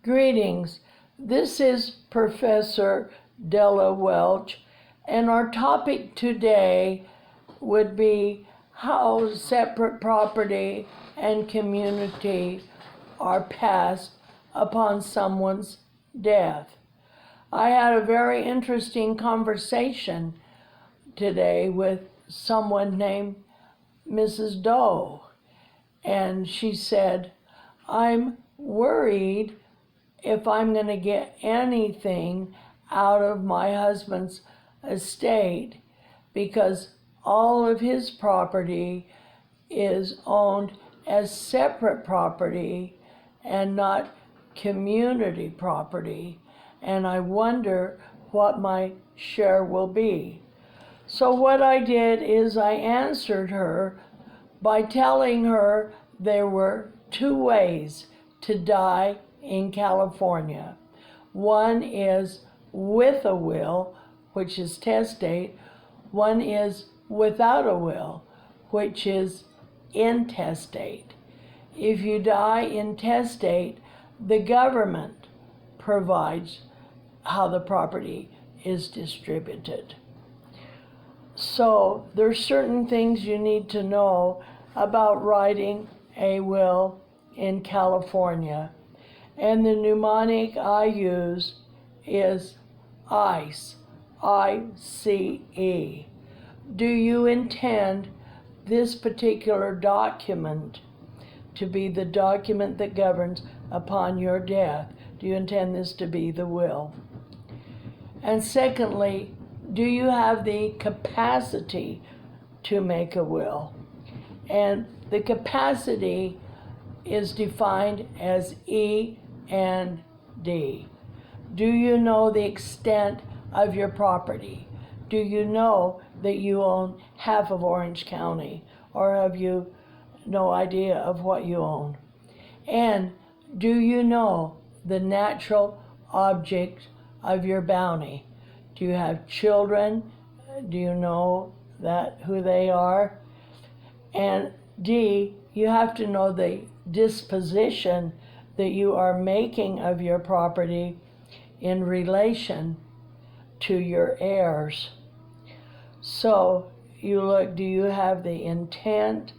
Greetings. This is Professor Della Welch, and our topic today would be how separate property and community are passed upon someone's death. I had a very interesting conversation today with someone named Mrs. Doe, and she said, "I'm worried if I'm going to get anything out of my husband's estate because all of his property is owned as separate property and not community property, and I wonder what my share will be." So what I did is I answered her by telling her there were two ways to die in California. One is with a will, which is testate. One is without a will, which is intestate. If you die intestate, the government provides how the property is distributed. So there's certain things you need to know about writing a will in California. And the mnemonic I use is ICE, I-C-E. Do you intend this particular document to be the document that governs upon your death? Do you intend this to be the will? And secondly, do you have the capacity to make a will? And the capacity is defined as E and D. Do you know the extent of your property? Do you know that you own half of Orange County, or have you no idea of what you own? And do you know the natural object of your bounty? Do you have children? Do you know who they are? And D, you have to know the disposition that you are making of your property in relation to your heirs. So you look, do you have the intent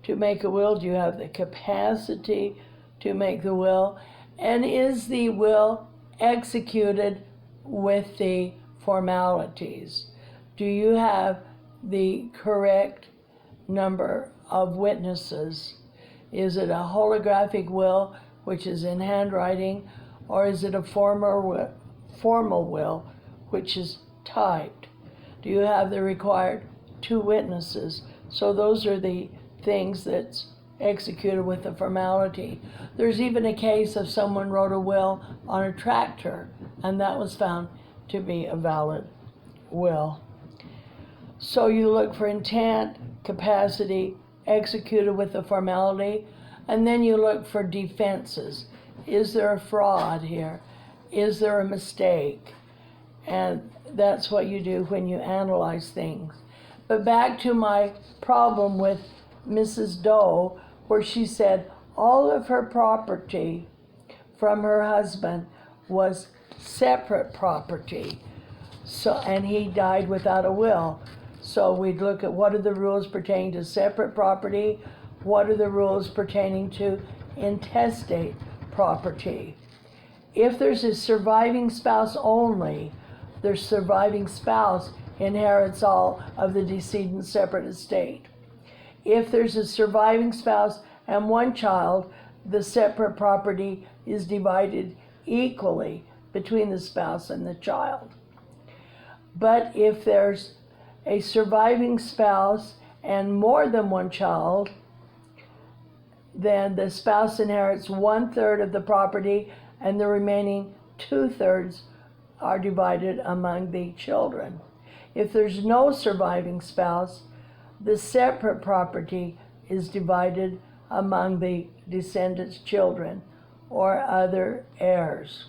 to make a will? Do you have the capacity to make the will? And is the will executed with the formalities? Do you have the correct number of witnesses? Is it a holographic will, which is in handwriting, or is it a formal will, which is typed? Do you have the required 2 witnesses? So those are the things that's executed with the formality. There's even a case of someone wrote a will on a tractor, and that was found to be a valid will. So you look for intent, capacity, executed with the formality, and then you look for defenses. Is there a fraud here? Is there a mistake? And that's what you do when you analyze things. But back to my problem with Mrs. Doe, where she said all of her property from her husband was separate property. And he died without a will. So we'd look at what are the rules pertaining to separate property, what are the rules pertaining to intestate property. If there's a surviving spouse only, the surviving spouse inherits all of the decedent's separate estate. If there's a surviving spouse and 1 child, the separate property is divided equally between the spouse and the child. But if there's a surviving spouse and more than 1 child, then the spouse inherits 1/3 of the property and the remaining 2/3 are divided among the children. If there's no surviving spouse, the separate property is divided among the descendants' children or other heirs.